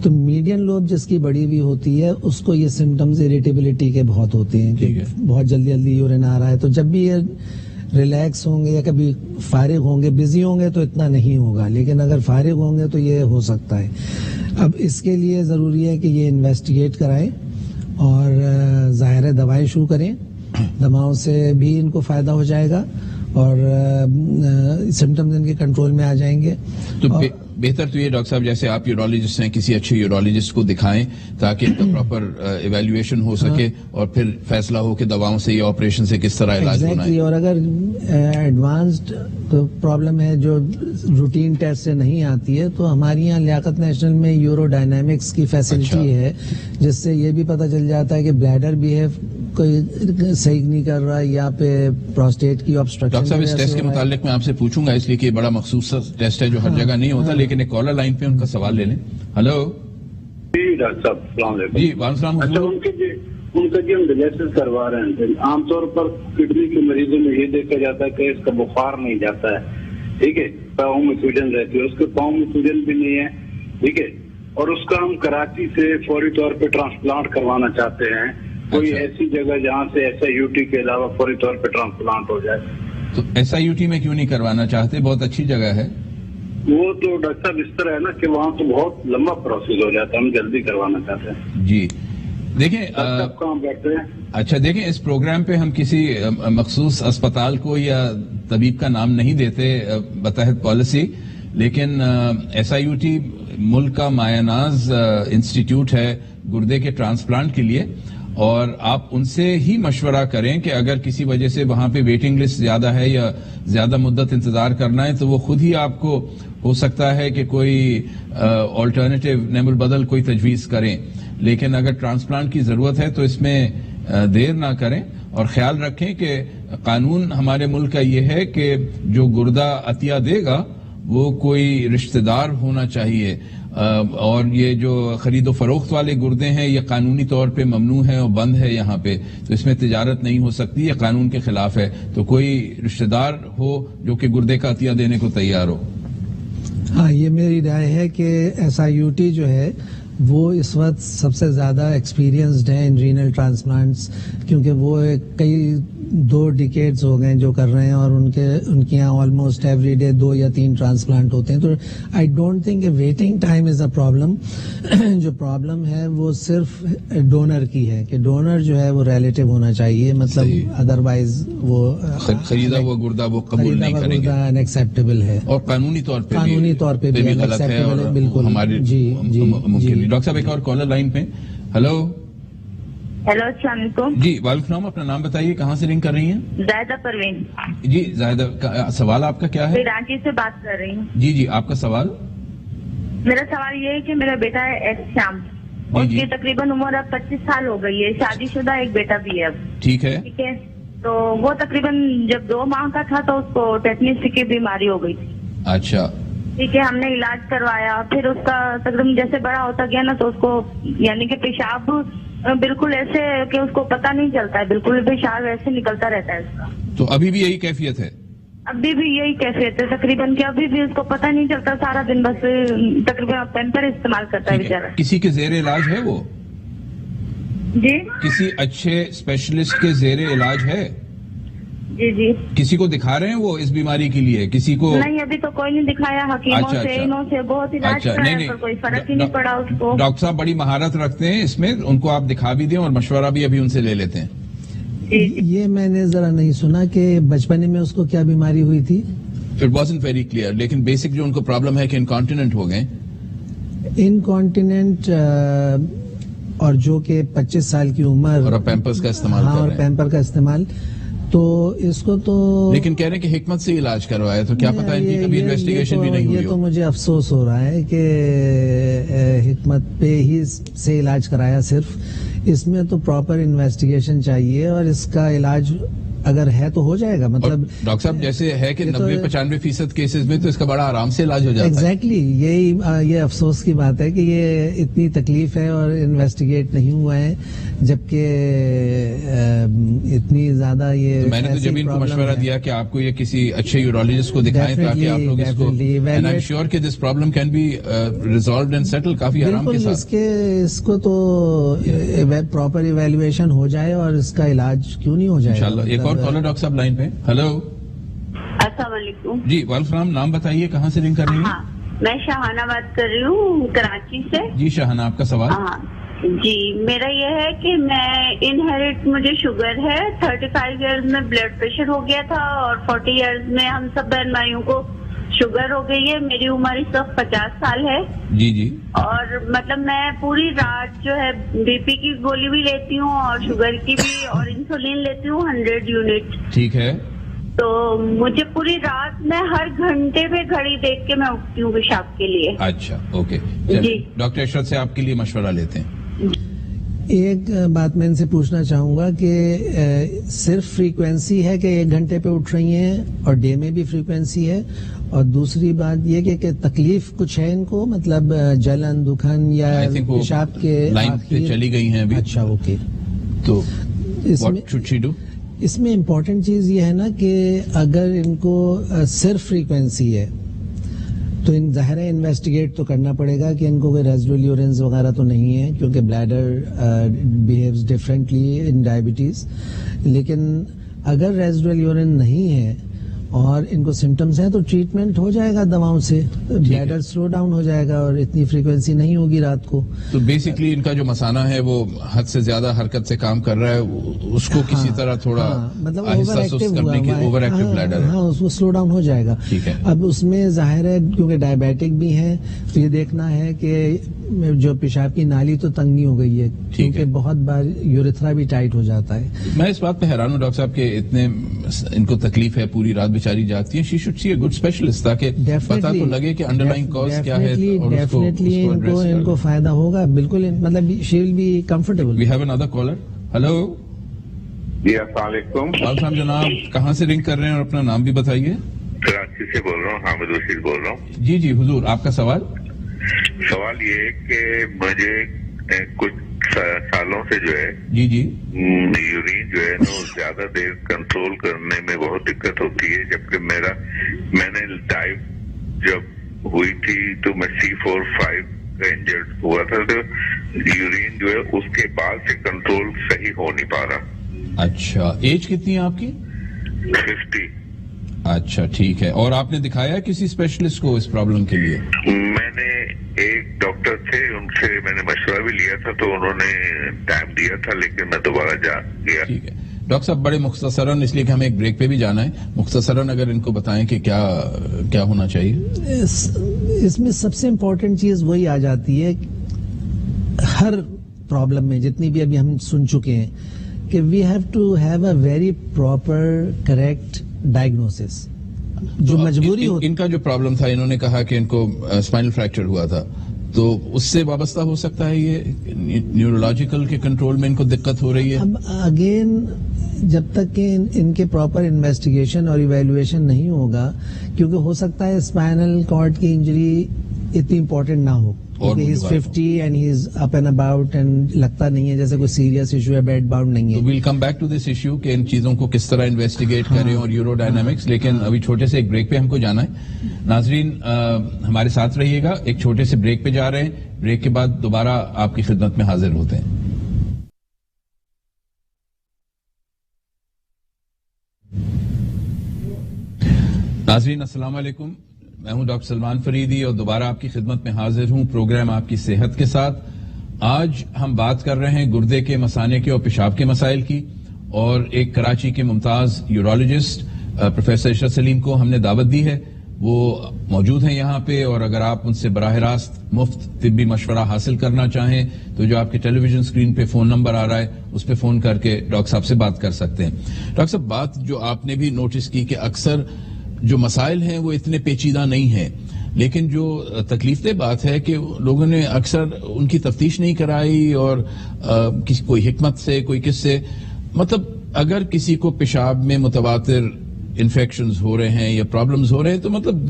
تو میڈین لوب جس کی بڑی ہوئی ہوتی ہے اس کو یہ سمٹمز اریٹیبلٹی کے بہت ہوتے ہیں کہ بہت جلدی یورین آ رہا ہے. تو جب بھی یہ ریلیکس ہوں گے یا کبھی فارغ ہوں گے, بزی ہوں گے تو اتنا نہیں ہوگا, لیکن اگر فارغ ہوں گے تو یہ ہو سکتا ہے. اب اس کے لیے ضروری ہے کہ یہ انویسٹیگیٹ کرائیں اور ظاہر دوائیں شروع کریں. دواؤں سے بھی ان کو فائدہ ہو جائے گا اور سمٹمز ان کے کنٹرول میں آ جائیں گے. تو بہتر تو یہ ڈاکٹر صاحب جیسے آپ یورولوجسٹ ہیں کسی اچھے یورولوجسٹ کو دکھائیں تاکہ ان کا پراپر ایویلویشن ہو سکے اور پھر فیصلہ ہو کہ دواؤں سے یا آپریشن سے کس طرح علاج ہونا ہے. اور اگر ایڈوانسڈ پرابلم ہے جو روٹین ٹیسٹ سے نہیں آتی ہے تو ہماری یہاں لیاقت نیشنل میں یورو ڈائنامکس کی فیسلٹی ہے جس سے یہ بھی پتہ چل جاتا ہے کہ بلیڈر بیہیو کوئی صحیح نہیں کر رہا ہے یا پہ پروسٹیٹ کی obstruction. ڈاکٹر صاحب اس ٹیسٹ کے متعلق میں آپ سے پوچھوں گا اس لیے کہ یہ بڑا مخصوص ٹیسٹ ہے جو ہر جگہ نہیں ہوتا, لیکن ایک کالر لائن پہ ان کا سوال لے لیں. ہلو جی ڈاکٹر صاحب السلام علیکم. جی وعلیکم السلام. اچھا ان کا جو ہم ڈائلسس کروا رہے ہیں عام طور پر کڈنی کے مریضوں میں یہ دیکھا جاتا ہے کہ اس کا بخار نہیں جاتا ہے, ٹھیک ہے, پاؤں میں سوجن رہتی ہے, اس کے پاؤں میں سوجن بھی نہیں ہے, ٹھیک ہے, اور اس کا ہم کراچی سے فوری طور پہ ٹرانسپلانٹ کروانا چاہتے ہیں. کوئی ایسی جگہ جہاں سے SIUT کے علاوہ فوری طور پہ ٹرانسپلانٹ ہو جائے. تو SIUT میں کیوں نہیں کروانا چاہتے؟ بہت اچھی جگہ ہے وہ. تو ڈاکٹر صاحب اس طرح ہے نا کہ وہاں تو بہت لمبا پروسیس ہو جاتا ہے, ہم جلدی کروانا چاہتے ہیں. جی دیکھیں کہاں بیٹھتے ہیں. اچھا دیکھیں اس پروگرام پہ ہم کسی مخصوص اسپتال کو یا طبیب کا نام نہیں دیتے بتحت پالیسی, لیکن SIUT ملک کا مایہ ناز انسٹیٹیوٹ ہے گردے کے ٹرانسپلانٹ کے لیے, اور آپ ان سے ہی مشورہ کریں کہ اگر کسی وجہ سے وہاں پہ ویٹنگ لسٹ زیادہ ہے یا زیادہ مدت انتظار کرنا ہے تو وہ خود ہی آپ کو ہو سکتا ہے کہ کوئی آلٹرنیٹیو نعم البدل کوئی تجویز کریں. لیکن اگر ٹرانسپلانٹ کی ضرورت ہے تو اس میں دیر نہ کریں, اور خیال رکھیں کہ قانون ہمارے ملک کا یہ ہے کہ جو گردہ عطیہ دے گا وہ کوئی رشتہ دار ہونا چاہیے, اور یہ جو خرید و فروخت والے گردے ہیں یہ قانونی طور پہ ممنوع ہے اور بند ہے یہاں پہ, تو اس میں تجارت نہیں ہو سکتی, یہ قانون کے خلاف ہے. تو کوئی رشتہ دار ہو جو کہ گردے کا عطیہ دینے کو تیار ہو. ہاں یہ میری رائے ہے کہ SIUT جو ہے وہ اس وقت سب سے زیادہ ایکسپیرینسڈ ہیں ان رینل ٹرانسپلانٹس, کیونکہ وہ کئی 2 ڈیکیڈز ہو گئے جو کر رہے ہیں, اور ان کے یہاں آلموسٹ ایوری ڈے 2 یا 3 ٹرانسپلانٹ ہوتے ہیں. تو آئی ڈونٹ تھنک کہ waiting time is a problem. جو پرابلم ہے وہ صرف ڈونر کی ہے کہ ڈونر جو ہے وہ ریلیٹیو ہونا چاہیے, مطلب ادروائز وہ خریدا ہوا گردا وہ قبول نہیں کریں گے, انیکسیپٹیبل ہے, اور قانونی طور پہ بھی غلط ہے, اور بالکل ہمارے ممکن. ڈاکٹر صاحب ایک اور کالر لائن پہ. ہلو السلام علیکم. جی وعلیکم السلام. اپنا نام بتائیے, کہاں سے رنگ کر رہی ہیں؟ زاہدہ پروین. جی زاہدہ, سوال آپ کا کیا ہے؟ رانچی سے بات کر رہی ہوں. جی آپ کا سوال. میرا سوال یہ ہے کہ میرا بیٹا ہے احتشام, اس کی تقریباً عمر اب 25 سال ہو گئی ہے, شادی شدہ ایک بیٹا بھی ہے اب. ٹھیک ہے. تو وہ تقریباً جب 2 ماہ کا تھا تو اس کو ٹیٹنس کی بیماری ہو گئی تھی. اچھا ٹھیک ہے, ہم نے علاج کروایا, پھر اس کا تقریباً جیسے بڑا ہوتا گیا نا تو اس کو یعنی کہ پیشاب بالکل ایسے کہ اس کو پتہ نہیں چلتا ہے, بالکل پیشاب ایسے نکلتا رہتا ہے اس کا. تو ابھی بھی یہی کیفیت ہے؟ ابھی بھی یہی کیفیت ہے تقریباً, کہ ابھی بھی اس کو پتہ نہیں چلتا, سارا دن بس تقریباً پیمپر استعمال کرتا ہے بیچارہ. کسی کے زیر علاج ہے وہ؟ جی کسی اچھے اسپیشلسٹ کے زیر علاج ہے؟ جی جی. کسی کو دکھا رہے ہیں وہ اس بیماری کے لیے؟ کسی کو نہیں ابھی تو کوئی نہیں دکھایا. حکیموں سے انہوں سے بہت علاج کرایا پر کوئی فرق ہی نہیں پڑا اس کو. ڈاکٹر صاحب بڑی مہارت رکھتے ہیں اس میں، ان کو آپ دکھا بھی دیں اور مشورہ بھی ابھی ان سے لے لیتے ہیں. یہ میں نے ذرا نہیں سنا کہ بچپنے میں اس کو کیا بیماری ہوئی تھی. It wasn't very clear، لیکن بیسک جو ان کو پرابلم ہے کہ انکانٹیننٹ ہو گئے. انکانٹیننٹ اور جو کہ 25 سال کی عمر اور پیمپرز کا استعمال کر رہے ہیں. اور پیمپر کا استعمال، تو اس کو تو لیکن کہہ رہے ہیں کہ حکمت سے علاج کروایا، تو کیا پتا ان کی کبھی انویسٹیگیشن بھی نہیں ہوئی. یہ تو مجھے افسوس ہو رہا ہے کہ حکمت پہ ہی سے علاج کرایا. صرف اس میں تو پراپر انویسٹیگیشن چاہیے اور اس کا علاج اگر ہے تو ہو جائے گا. مطلب ڈاکٹر صاحب جیسے ہے کہ 90-95% کیسز میں تو اس کا بڑا آرام سے علاج ہو جاتا ہے. ایگزیکٹلی یہ افسوس کی بات ہے کہ یہ اتنی تکلیف ہے اور انویسٹیگیٹ نہیں ہوا ہے، جبکہ اتنی زیادہ یہ. میں نے تو جب ان کو مشورہ دیا کہ آپ کو یہ کسی اچھے یورولوجسٹ کو دکھائیں تاکہ آپ لوگ اس کو، اینڈ آئی ایم شیور کہ this problem can be resolved and settle کافی آرام کے ساتھ. اس کو تو پراپر ایویلویشن ہو جائے اور اس کا علاج کیوں نہیں ہو جائے انشاءاللہ. ایک اور کالر ڈاکٹر صاحب لائن پہ. ہلو. السلام علیکم. جی وعلیکم السلام. نام بتائیے، کہاں سے لنک کر رہی ہیں؟ میں شاہانہ بات کر رہی ہوں کراچی سے. جی شاہانہ، آپ کا سوال. جی میرا یہ ہے کہ میں انہیریٹ مجھے شوگر ہے. 35 ایئرز میں بلڈ پریشر ہو گیا تھا اور 40 ایئرز میں ہم سب بہن بھائیوں کو شوگر ہو گئی ہے. میری عمر اس وقت 50 سال ہے. جی جی. اور مطلب میں پوری رات جو ہے بی پی کی گولی بھی لیتی ہوں اور شوگر کی بھی اور انسولین لیتی ہوں 100 یونٹ. ٹھیک ہے. تو مجھے پوری رات میں ہر گھنٹے پہ گھڑی دیکھ کے میں اٹھتی ہوں پیشاب کے لیے. اچھا اوکے. جی ڈاکٹر اشرت سے آپ کے لیے مشورہ لیتے ہیں. ایک بات میں ان سے پوچھنا چاہوں گا کہ صرف فریکوینسی ہے کہ 1 گھنٹے پہ اٹھ رہی ہیں اور ڈے میں بھی فریکوینسی ہے، اور دوسری بات یہ کہ تکلیف کچھ ہے ان کو، مطلب جلن دکھن یا پیشاب کے لائن پہ چلی گئی ہیں ابھی. اچھا اوکے. تو اس میں امپورٹنٹ چیز یہ ہے نا کہ اگر ان کو صرف فریکوینسی ہے تو ظاہر ہے انویسٹیگیٹ تو کرنا پڑے گا کہ ان کو کوئی ریزیڈول یورینز وغیرہ تو نہیں ہے، کیونکہ بلیڈر بیہیوز ڈفرینٹلی ان ڈائبٹیز. لیکن اگر ریزیڈول یورین نہیں ہے اور ان کو سمٹمز ہیں تو ٹریٹمنٹ ہو جائے گا دواؤں سے، بلیڈر سلو ڈاؤن ہو جائے گا اور اتنی فریکوینسی نہیں ہوگی رات کو. تو بیسکلی ان کا جو مثانہ ہے وہ حد سے زیادہ حرکت سے کام کر رہا ہے، اس کو کسی طرح تھوڑا مطلب اوور ایکٹیو بلیڈر ہے، ہاں اس کو سلو ڈاؤن ہو جائے گا. اب اس میں ظاہر ہے کیونکہ ڈائبیٹک بھی ہیں تو یہ دیکھنا ہے کہ جو پیشاب کی نالی تو تنگ نہیں ہو گئی ہے، کیونکہ بہت بار یورتھرا بھی ٹائٹ ہو جاتا ہے. میں اس بات پہ حیران ہوں ڈاکٹر صاحب کہ اتنے ان کو تکلیف ہے، پوری رات بیچاری جاگتی ہے. She should see a good specialist تاکہ پتہ تو لگے کہ انڈر لائن کاز کیا ہے اور ڈیفینیٹلی ان کو فائدہ ہوگا. بالکل، مطلب she will be comfortable. We have another caller. Hello. جی السلام علیکم. وعلیکم جناب، کہاں سے رنگ کر رہے ہیں اور اپنا نام بھی بتائیے؟ کراچی سے بول رہا ہوں، حامد رشید بول رہا ہوں. جی جی حضور، آپ کا سوال. سوال یہ ہے کہ مجھے کچھ سالوں سے جو ہے جی جی یورین جو ہے نا زیادہ دیر کنٹرول کرنے میں بہت دقت ہوتی ہے، جبکہ میں نے ڈائیو جب ہوئی تھی تو میں C4-5 کا انجرڈ ہوا تھا، تو یورین جو ہے اس کے بعد سے کنٹرول صحیح ہو نہیں پا رہا. اچھا، ایج کتنی ہے آپ کی؟ 50. اچھا ٹھیک ہے. اور آپ نے دکھایا کسی اسپیشلسٹ کو اس پرابلم کے لیے؟ میں نے ایک ڈاکٹر تھے، ان سے میں نے مشورہ بھی لیا تھا تو انہوں نے ٹائم دیا تھا، لیکن میں دوبارہ جا گیا. ٹھیک ہے ڈاکٹر صاحب، بڑے مختصراً، اس لیے کہ ہمیں ایک بریک پہ بھی جانا ہے، مختصراً اگر ان کو بتائیں کہ کیا ہونا چاہیے. اس میں سب سے امپورٹنٹ چیز وہی آ جاتی ہے ہر پرابلم میں، جتنی بھی ابھی ہم سن چکے ہیں، کہ we have to have a very proper correct diagnosis. جو مجبوری ہوتی، ان کا جو پرابلم تھا، انہوں نے کہا کہ ان کو اسپائنل فریکچر ہوا تھا، تو اس سے وابستہ ہو سکتا ہے یہ نیورولوجیکل کے کنٹرول میں ان کو دقت ہو رہی ہے. اب اگین جب تک کہ ان کے پراپر انویسٹیگیشن اور ایویلویشن نہیں ہوگا، کیونکہ ہو سکتا ہے اسپائنل کارڈ کی انجری اتنی امپورٹنٹ نہ ہو، کیونکہ he is 50 and he is up and about and لگتا نہیں ہے جیسے کوئی سیریس ایشو ہے، بیڈ باؤنڈ نہیں ہے. Well come back to this issue کہ ان چیزوں کو کس طرح انویسٹیگیٹ کریں اور یورو ڈائنامکس. لیکن ابھی چھوٹے سے ایک بریک پہ ہم کو جانا ہے. ناظرین ہمارے ساتھ رہیے گا، ایک چھوٹے سے بریک پہ جا رہے ہیں، بریک کے بعد دوبارہ آپ کی خدمت میں حاضر ہوتے ہیں. ناظرین السلام علیکم، میں ہوں ڈاکٹر سلمان فریدی اور دوبارہ آپ کی خدمت میں حاضر ہوں پروگرام آپ کی صحت کے ساتھ. آج ہم بات کر رہے ہیں گردے کے مثانے کے اور پیشاب کے مسائل کی، اور ایک کراچی کے ممتاز یورولوجسٹ پروفیسر عشرت سلیم کو ہم نے دعوت دی ہے. وہ موجود ہیں یہاں پہ، اور اگر آپ ان سے براہ راست مفت طبی مشورہ حاصل کرنا چاہیں تو جو آپ کے ٹیلی ویژن اسکرین پہ فون نمبر آ رہا ہے اس پہ فون کر کے ڈاکٹر صاحب سے بات کر سکتے ہیں. ڈاکٹر صاحب، بات جو آپ نے بھی نوٹس کی کہ اکثر جو مسائل ہیں وہ اتنے پیچیدہ نہیں ہیں، لیکن جو تکلیف دہ بات ہے کہ لوگوں نے اکثر ان کی تفتیش نہیں کرائی، اور کسی کوئی حکمت سے کوئی کس سے، مطلب اگر کسی کو پیشاب میں متواتر انفیکشنز ہو رہے ہیں یا پرابلمز ہو رہے ہیں تو مطلب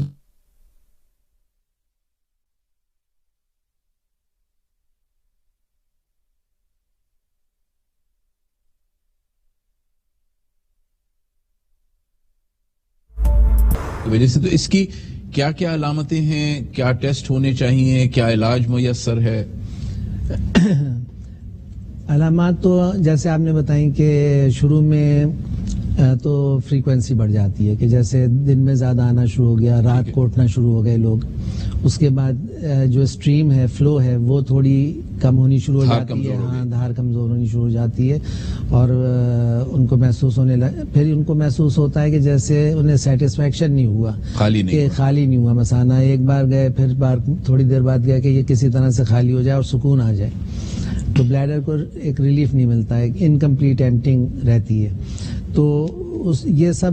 وجہ سے، تو اس کی کیا کیا علامتیں ہیں، کیا ٹیسٹ ہونے چاہیے، کیا علاج میسر ہے؟ علامات تو جیسے آپ نے بتائیں کہ شروع میں تو فریکوینسی بڑھ جاتی ہے کہ جیسے دن میں زیادہ آنا شروع ہو گیا، رات کو اٹھنا شروع ہو گئے لوگ. اس کے بعد جو اسٹریم ہے، فلو ہے، وہ تھوڑی کم ہونی شروع ہو جاتی ہے. ہاں، دھار کمزور ہونی شروع ہو جاتی ہے، اور ان کو محسوس ہونے پھر ان کو محسوس ہوتا ہے کہ جیسے انہیں سیٹسفیکشن نہیں ہوا، خالی نہیں ہوا مثانہ. ایک بار گئے، پھر بار تھوڑی دیر بعد گئے کہ یہ کسی طرح سے خالی ہو جائے اور سکون آ جائے. تو بلیڈر کو ایک ریلیف نہیں ملتا ہے، انکمپلیٹ ایمپٹنگ رہتی ہے. تو یہ سب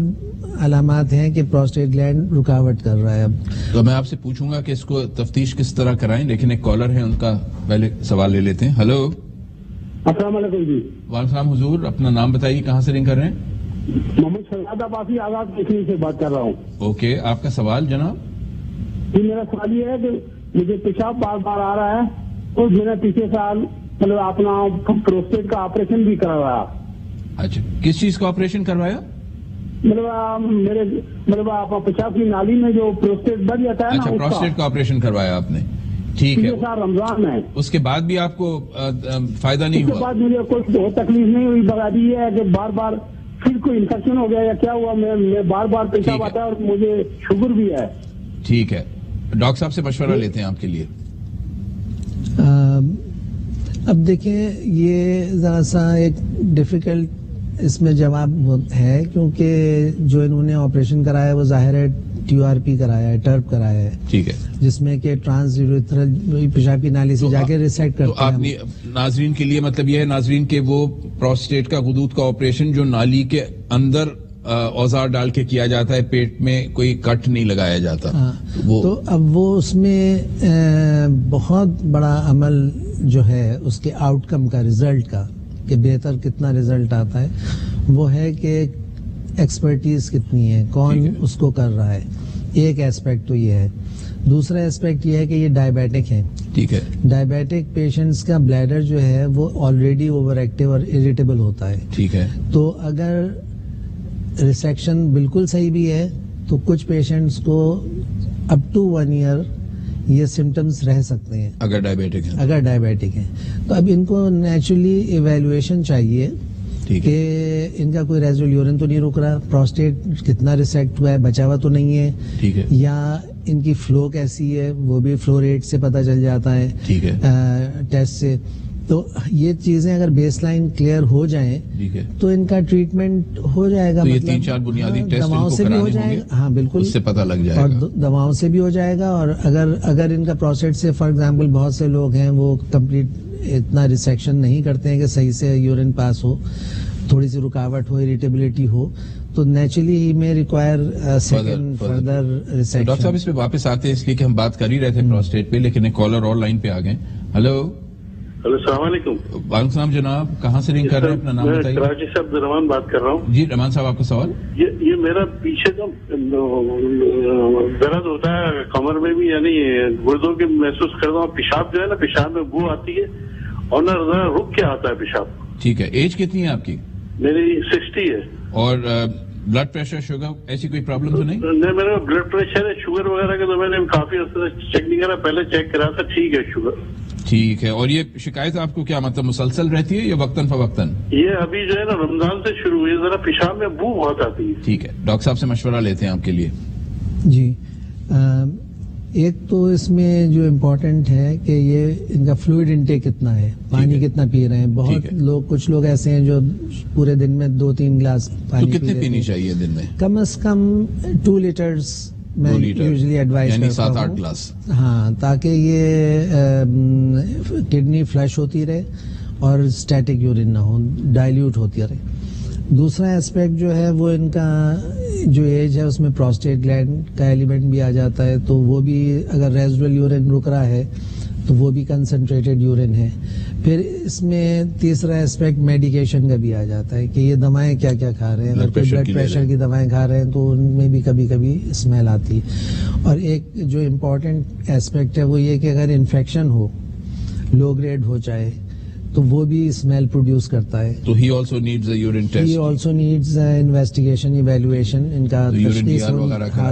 علامات ہیں کہ پروسٹیٹ گلینڈ رکاوٹ کر رہا ہے. اب تو میں آپ سے پوچھوں گا کہ اس کو تفتیش کس طرح کرائیں، لیکن ایک کالر ہے، ان کا پہلے سوال لے لیتے ہیں. ہلو، السلام علیکم جی. وعلیکم السلام حضور، اپنا نام بتائیے، کہاں سے رنگ کر رہے ہیں؟ محمد شہزاد عباسی آزاد کشمیر سے بات کر رہا ہوں. اوکے، آپ کا سوال جناب؟ جی، میرا سوال یہ ہے کہ مجھے پیشاب بار بار آ رہا ہے، اور میں نے پچھلے سال مطلب اپنا پروسٹیٹ کا آپریشن بھی کروایا. اچھا، کس چیز کا آپریشن کروایا؟ مطلب آپ پیشاب کی نالی میں جو پروسٹیٹ بڑھ جاتا ہے نا. اچھا، پروسٹیٹ کا آپریشن کروایا آپ نے، ٹھیک ہے. رمضان میں اس کے بعد بھی آپ کو فائدہ نہیں ہوا؟ اس کے بعد مجھے کوئی تکلیف نہیں ہوئی، بتا دی ہے کہ بار بار پھر کوئی انفیکشن ہو گیا یا کیا ہوا. میں بار بار پیشاب آتا ہے اور مجھے شوگر بھی ہے. ٹھیک ہے، ڈاکٹر صاحب سے مشورہ لیتے ہیں آپ کے لیے. اب دیکھیں، یہ ذرا سا ایک ڈیفیکلٹ اس میں جواب ہے، کیونکہ جو انہوں نے آپریشن کرایا وہ ظاہر ہے TURP کرایا ہے، ٹرپ کرایا ہے، ٹھیک ہے، جس میں کہ ٹرانس یوریتھرل پیشاب کی نالی سے جا کے ریسیکٹ کرتے ہیں. تو آپ ناظرین کے لیے مطلب یہ ہے ناظرین کہ وہ پروسٹیٹ کا غدود کا آپریشن جو نالی کے اندر اوزار ڈال کے کیا جاتا ہے، پیٹ میں کوئی کٹ نہیں لگایا جاتا. تو اب وہ اس میں بہت بڑا عمل جو ہے اس کے آؤٹ کم کا، ریزلٹ کا، کہ بہتر کتنا ریزلٹ آتا ہے، وہ ہے کہ ایکسپرٹیز کتنی ہے، کون اس کو کر رہا ہے. ایک ایسپیکٹ تو یہ ہے. دوسرا ایسپیکٹ یہ ہے کہ یہ ڈائبیٹک ہیں. ٹھیک ہے، ڈائبیٹک پیشنٹس کا بلیڈر جو ہے وہ آلریڈی اوور ایکٹیو اور اریٹیبل ہوتا ہے. ٹھیک ہے، تو اگر ریسیکشن بالکل صحیح بھی ہے تو کچھ پیشنٹس کو اپ ٹو 1 ایئر یہ سمٹمز رہ سکتے ہیں اگر ڈائبیٹک ہیں. تو اب ان کو نیچرلی ایویلویشن چاہیے کہ ان کا کوئی ریزول یورین تو نہیں رک رہا، پروسٹیٹ کتنا ریسیکٹ ہوا ہے، بچا ہوا تو نہیں ہے، ٹھیک ہے، یا ان کی فلو کیسی ہے، وہ بھی فلو ریٹ سے پتہ چل جاتا ہے، ٹھیک ہے، ٹیسٹ سے. تو یہ چیزیں اگر بیس لائن کلیئر ہو جائیں تو ان کا ٹریٹمنٹ ہو جائے گا. یہ 3-4 بنیادی ٹیسٹ دواؤں سے بھی ہو جائے گا. ہاں بالکل، اس سے پتہ لگ جائے گا، اور دواؤں سے بھی ہو جائے گا. اور اگر ان کا پروسٹیٹ سے فار ایگزامپل بہت سے لوگ ہیں وہ کمپلیٹ اتنا ریسیکشن نہیں کرتے ہیں کہ صحیح سے یورین پاس ہو، تھوڑی سی رکاوٹ ہو، اریٹیبلٹی ہو، تو نیچرلی ہی میں ریکوائر سیکنڈ فردر ریسیکشن. ڈاکٹر صاحب اس پہ واپس آتے ہیں، اس لیے کہ ہم بات کر ہی رہے تھے پروسٹیٹ پہ، لیکن ایک کالر اور لائن پہ آ گئے. ہلو، السلام علیکم. وعلیکم السلام جناب، کہاں سے رنگ کر رہے ہیں؟ اپنا نام بتائیے. کراچی سے عبد الرحمان بات کر رہا ہوں. جی رحمان صاحب، آپ کا سوال؟ یہ میرا پیچھے جو درد ہوتا ہے کمر میں بھی، یعنی گردوں کے محسوس کرتا ہوں. پیشاب جو ہے نا، پیشاب میں بو آتی ہے اور نہ رک کے آتا ہے پیشاب. ٹھیک ہے، ایج کتنی ہے آپ کی؟ میری 60 ہے. اور بلڈ پریشر، شوگر، ایسی کوئی پرابلم تو نہیں؟ نہیں، میرا بلڈ پریشر ہے، شوگر وغیرہ کا تو میں نے کافی عرصے سے چیک نہیں کرا، پہلے چیک کرا تھا، ٹھیک ہے شوگر. ٹھیک ہے، اور یہ شکایت آپ کو کیا مطلب مسلسل رہتی ہے یا وقتاً فوقتاً؟ یہ ابھی جو ہے نا رمضان سے شروع ہوئی، ذرا پیشاب میں بو بہت آتی ہے. ٹھیک ہے، ڈاکٹر صاحب سے مشورہ لیتے ہیں آپ کے لیے. جی ایک تو اس میں جو امپورٹنٹ ہے کہ یہ ان کا فلوئڈ انٹیک کتنا ہے, پانی کتنا پی رہے ہیں. بہت لوگ, کچھ لوگ ایسے ہیں جو پورے دن میں 2-3 گلاس پانی کتنے پینی چاہیے دن میں؟ کم از کم 2 لیٹرز میں یوزلی ایڈوائز کرتا ہوں. 7-8 گلاس. ہاں, تاکہ یہ کڈنی فلش ہوتی رہے اور اسٹیٹک یورین نہ ہو, ڈائلیوٹ ہوتی رہے. دوسرا ایسپیکٹ جو ہے وہ ان کا جو ایج ہے اس میں پروسٹیٹ گلینڈ کا ایلیمنٹ بھی آ جاتا ہے, تو وہ بھی اگر ریزیڈول یورین رک رہا ہے تو وہ بھی کنسنٹریٹڈ یورین ہے. پھر اس میں تیسرا ایسپیکٹ میڈیکیشن کا بھی آ جاتا ہے کہ یہ دوائیں کیا کیا کھا رہے ہیں. اگر کوئی بلڈ پریشر کی دوائیں کھا رہے ہیں تو ان میں بھی کبھی کبھی اسمیل آتی ہے. اور ایک جو امپورٹنٹ ایسپیکٹ ہے وہ یہ کہ اگر انفیکشن ہو, لو گریڈ ہو چاہے, تو وہ بھی اسمیل پروڈیوس کرتا ہے. تو he also needs a urine test. He also needs investigation, evaluation, ان کا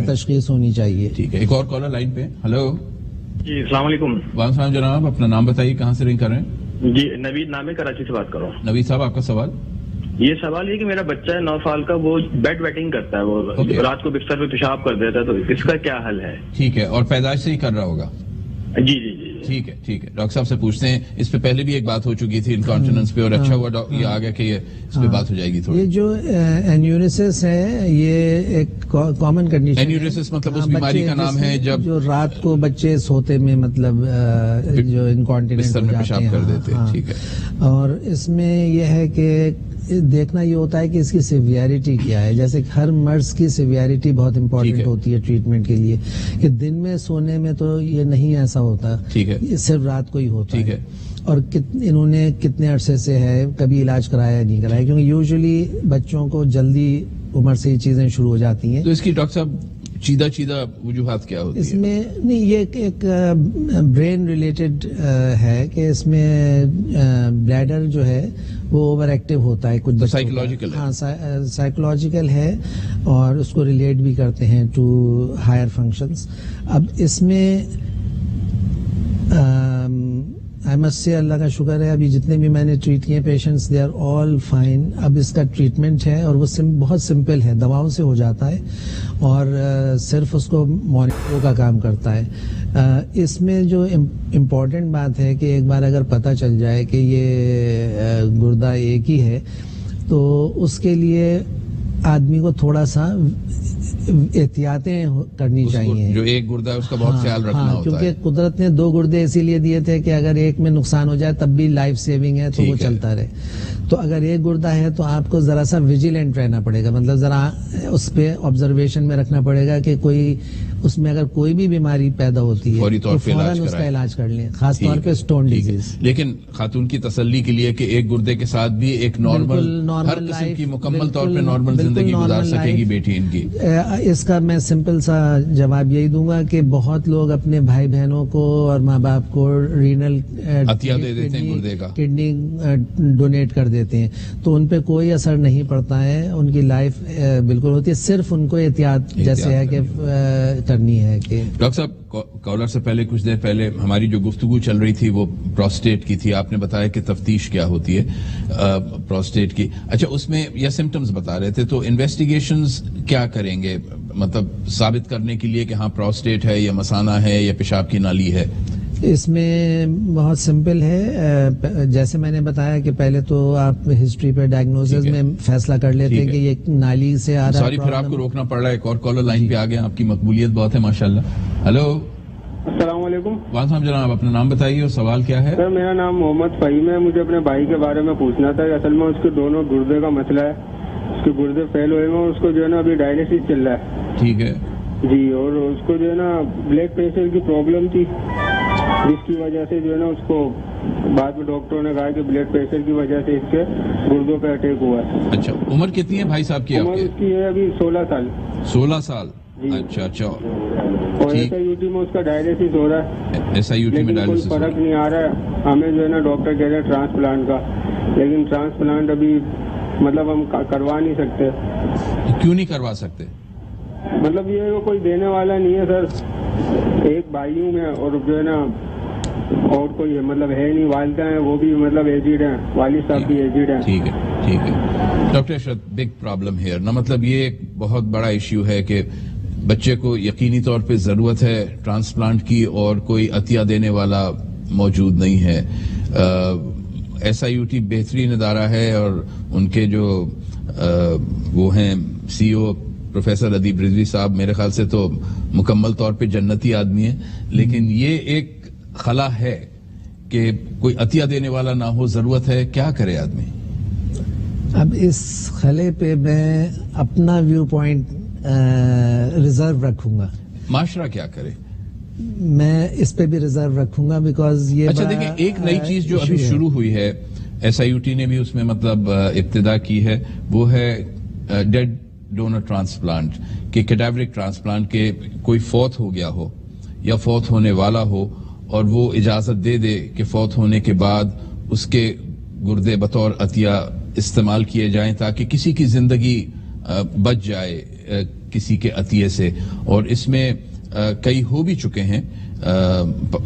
تشخیص ہونی چاہیے. ٹھیک ہے, ایک اور کالر لائن پہ. ہلو جی السلام علیکم. وعلیکم السلام جناب, اپنا نام بتائیے, کہاں سے رنگ کر رہے ہیں؟ جی نوید نام ہے, کراچی سے بات کر رہا ہوں. نوید صاحب آپ کا سوال؟ یہ سوال یہ کہ میرا بچہ ہے 9 سال کا, وہ بیڈ ویٹنگ کرتا ہے, وہ رات کو بستر پہ پیشاب کر دیتا ہے, تو اس کا کیا حل ہے؟ ٹھیک ہے, اور پیدائش سے ہی کر رہا ہوگا؟ جی جی جی ٹھیک ہے. ڈاکٹر صاحب سے پوچھتے ہیں, اس پہ پہلے بھی ایک بات ہو چکی تھی انکانٹیننس پہ, اور اچھا ہوا یہ آ گیا کہ اس پہ بات ہو جائے گی تھوڑی. یہ جو انیوریسس ہے یہ ایک کامن کنڈیشن. انیوریسس مطلب اس بیماری کا نام ہے جو رات کو بچے سوتے میں مطلب جو انکانٹیننٹ ہو جاتے ہیں, کر دیتے ہیں. ٹھیک ہے, اور اس میں یہ ہے کہ دیکھنا یہ ہوتا ہے کہ اس کی سیویریٹی کیا ہے. جیسے ہر مرض کی سیویریٹی بہت امپورٹنٹ ہوتی ہے ٹریٹمنٹ کے لیے, کہ دن میں سونے میں تو یہ نہیں ایسا ہوتا, یہ صرف رات کو ہی ہوتا ہے. اور انہوں نے کتنے عرصے سے ہے, کبھی علاج کرایا نہیں کرایا, کیونکہ یوزلی بچوں کو جلدی عمر سے یہ چیزیں شروع ہو جاتی ہیں. تو اس کی ڈاکٹر صاحب چیدہ وجوہات کیا ہوتی ہیں؟ اس میں نہیں, یہ ایک برین ریلیٹڈ ہے کہ اس میں بلیڈر جو ہے وہ اوور ایکٹیو ہوتا ہے کچھ. سائیکولوجیکل ہے. ہاں سائیکولوجیکل ہے, اور اس کو ریلیٹ بھی کرتے ہیں ٹو ہائر فنکشنز. اب اس میں آئی مسٹ سے اللہ کا شکر ہے, ابھی جتنے بھی میں نے ٹریٹ کیے patients they are all fine. اب اس کا ٹریٹمنٹ ہے اور وہ بہت سمپل ہے, دواؤں سے ہو جاتا ہے, اور صرف اس کو مانیٹر کا کام کرتا ہے. اس میں جو امپورٹنٹ بات ہے کہ ایک بار اگر پتہ چل جائے کہ یہ گردہ ایک ہی ہے, تو اس کے لیے آدمی کو تھوڑا سا احتیاطیں کرنی چاہیے. جو ایک گردہ ہے اس کا بہت خیال رکھنا ہوتا ہے, کیونکہ قدرت نے 2 گردے اسی لیے دیے تھے کہ اگر ایک میں نقصان ہو جائے تب بھی لائف سیونگ ہے, تو وہ چلتا رہے. تو اگر ایک گردہ ہے تو آپ کو ذرا سا ویجیلنٹ رہنا پڑے گا, مطلب ذرا اس پہ آبزرویشن میں رکھنا پڑے گا کہ کوئی اس میں اگر کوئی بھی بیماری پیدا ہوتی ہے تو فوراً اس کا علاج کر لیں, خاص طور پہ اسٹون ڈیزیز. لیکن خاتون کی تسلی کے لیے کہ ایک گردے کے ساتھ بھی ایک نارمل ہر قسم کی مکمل طور پہ نارمل زندگی گزار سکے گی بیٹی ان کی. اس کا میں سمپل سا جواب یہی دوں گا کہ بہت لوگ اپنے بھائی بہنوں کو اور ماں باپ کو رینل عطیہ دے دیتے ہیں, گردے کا کڈنی ڈونیٹ کر دیتے ہیں, تو ان پہ کوئی اثر نہیں پڑتا ہے, ان کی لائف بالکل ہوتی ہے. صرف ان کو احتیاط جیسے ہے کہ کرنی ہے. کہ ڈاکٹر صاحب کالر سے پہلے کچھ دیر پہلے ہماری جو گفتگو چل رہی تھی وہ پروسٹیٹ کی تھی. آپ نے بتایا کہ تفتیش کیا ہوتی ہے پروسٹیٹ کی. اچھا, اس میں یا سمٹمز بتا رہے تھے, تو انویسٹیگیشنز کیا کریں گے مطلب ثابت کرنے کے لیے کہ ہاں پروسٹیٹ ہے یا مثانہ ہے یا پیشاب کی نالی ہے؟ اس میں بہت سمپل ہے, جیسے میں نے بتایا کہ پہلے تو آپ ہسٹری پہ ڈائگنوسس میں فیصلہ کر لیتے ہیں کہ یہ نالی سے آ رہا ہے. سوری پھر آپ کو روکنا پڑ رہا ہے, ایک اور کالر لائن پہ آ گیا, آپ کی مقبولیت بہت ہے ماشاءاللہ. ہلو السلام علیکم. وعلیکم السلام جناب, اپنا نام بتائیے اور سوال کیا ہے؟ سر میرا نام محمد فہیم ہے. مجھے اپنے بھائی کے بارے میں پوچھنا تھا. اصل میں اس کے دونوں گردے کا مسئلہ ہے, اس کے گردے فیل ہوئے ہیں, اس کو جو ہے نا ابھی ڈائلیسس چل رہا ہے. ٹھیک ہے جی, اور اس کو جو ہے نا بلڈ پریشر کی پرابلم تھی, جس کی وجہ سے جو ہے نا اس کو بعد میں ڈاکٹروں نے کہا کہ بلڈ پریشر کی وجہ سے اس کے گردوں پہ اٹیک ہوا ہے. اچھا, عمر کتنی ہے بھائی صاحب کی؟ عمر اس کی ہے ابھی 16 سال. 16 سال. اچھا. اور ایس آئی یو ٹی میں اس کا ڈائلیسس ہو رہا ہے. ایس آئی یو ٹی میں ڈائلیسس کوئی فرق نہیں آ رہا ہے. ہمیں جو ہے نا ڈاکٹر کہہ رہے ہیں ٹرانسپلانٹ کا, لیکن ٹرانسپلانٹ ابھی مطلب ہم کروا نہیں سکتے. کیوں نہیں کروا سکتے؟ مطلب یہ کوئی دینے والا نہیں ہے سر. ایک بھائی ہوں میں, اور جو ہے نا اور کوئی مطلب ہے نہیں. والدہ ہیں وہ بھی مطلب ایجڈ ہیں, والد صاحب بھی ایجڈ ہیں. ٹھیک ہے doctor Ashraf, big problem here. نہ مطلب یہ ایک بہت بڑا ایشو ہے کہ بچے کو یقینی طور پہ ضرورت ہے ٹرانسپلانٹ کی اور کوئی عطیہ دینے والا موجود نہیں ہے. SIUT بہترین ادارہ ہے اور ان کے جو وہ ہیں CEO پروفیسر ادیب رضوی صاحب میرے خیال سے تو مکمل طور پہ جنتی آدمی ہیں, لیکن یہ ایک خلا ہے کہ کوئی عطیہ دینے والا نہ ہو, ضرورت ہے, کیا کرے آدمی؟ اب اس خلے پہ میں اپنا ویو پوائنٹ ریزرو رکھوں گا. معاشرہ کیا کرے؟ میں اس پہ بھی ریزرو رکھوں گا بیکاز یہ اچھا دیکھیں, ایک نئی چیز جو ابھی شروع ہوئی ہے, SIUT نے بھی اس میں مطلب ابتدا کی ہے, وہ ہے ڈیڈ ڈونر ٹرانسپلانٹ, کہ کیڈاورک ٹرانسپلانٹ کے کوئی فوت ہو گیا ہو یا فوت ہونے والا ہو اور وہ اجازت دے دے کہ فوت ہونے کے بعد اس کے گردے بطور عطیہ استعمال کیے جائیں تاکہ کسی کی زندگی بچ جائے کسی کے عطیے سے. اور اس میں کئی ہو بھی چکے ہیں,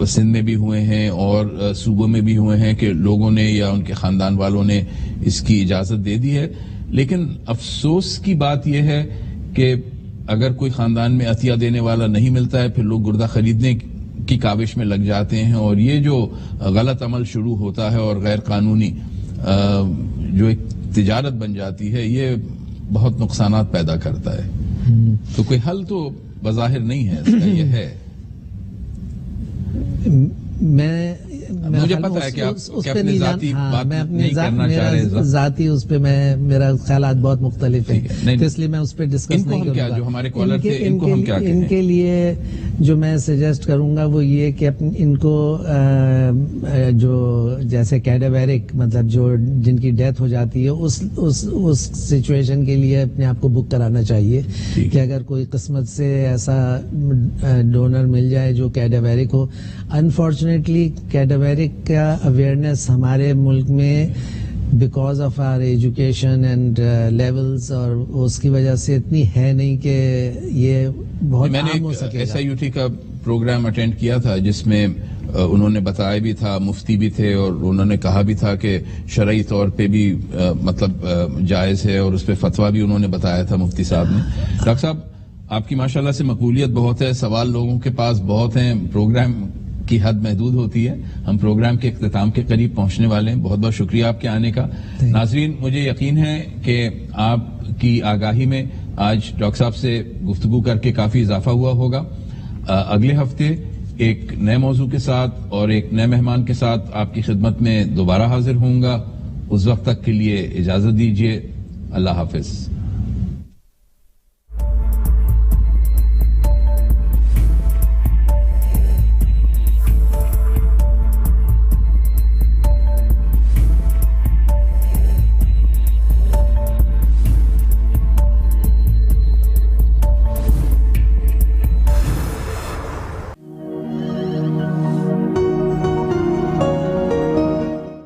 سندھ میں بھی ہوئے ہیں اور صوبوں میں بھی ہوئے ہیں کہ لوگوں نے یا ان کے خاندان والوں نے اس کی اجازت دے دی ہے. لیکن افسوس کی بات یہ ہے کہ اگر کوئی خاندان میں عطیہ دینے والا نہیں ملتا ہے, پھر لوگ گردہ خریدنے کی کاوش میں لگ جاتے ہیں, اور یہ جو غلط عمل شروع ہوتا ہے اور غیر قانونی جو ایک تجارت بن جاتی ہے, یہ بہت نقصانات پیدا کرتا ہے. تو کوئی حل تو بظاہر نہیں ہے اس کا, یہ ہے. مجھے پتا ہے کہ آپ اپنی ذاتی بات نہیں کرنا چاہ رہے, ذاتی اس پہ میرا خیالات بہت مختلف ہیں, تو اس لیے میں اس پہ ڈسکس نہیں کروں گا. جو ہمارے کالر تھے ان کو ہم کیا کہیں؟ ان کے لیے جو میں سجیسٹ کروں گا وہ یہ کہ ان کو جو جیسے کیڈاویرک مطلب جو جن کی ڈیتھ ہو جاتی ہے اس سچویشن کے لیے اپنے آپ کو بک کرانا چاہیے کہ اگر کوئی قسمت سے ایسا ڈونر مل جائے جو کیڈاویرک ہو. انفارچونیٹلی کیڈاویرک کا اویئرنیس ہمارے ملک میں because of our education and levels اور اس کی وجہ سے اتنی ہے نہیں کہ یہ بہت عام ہو سکے. میں نے SIUT کا پروگرام اٹینڈ کیا تھا جس میں انہوں نے بتایا بھی تھا, مفتی بھی تھے, اور انہوں نے کہا بھی تھا کہ شرعی طور پہ بھی مطلب جائز ہے, اور اس پہ فتویٰ بھی انہوں نے بتایا تھا مفتی صاحب نے. ڈاکٹر صاحب آپ کی ماشاءاللہ سے مقبولیت بہت ہے, سوال لوگوں کے پاس بہت ہیں, پروگرام کی حد محدود ہوتی ہے, ہم پروگرام کے اختتام کے قریب پہنچنے والے ہیں. بہت بہت شکریہ آپ کے آنے کا. ناظرین مجھے یقین ہے کہ آپ کی آگاہی میں آج ڈاکٹر صاحب سے گفتگو کر کے کافی اضافہ ہوا ہوگا. اگلے ہفتے ایک نئے موضوع کے ساتھ اور ایک نئے مہمان کے ساتھ آپ کی خدمت میں دوبارہ حاضر ہوں گا. اس وقت تک کے لیے اجازت دیجیے. اللہ حافظ.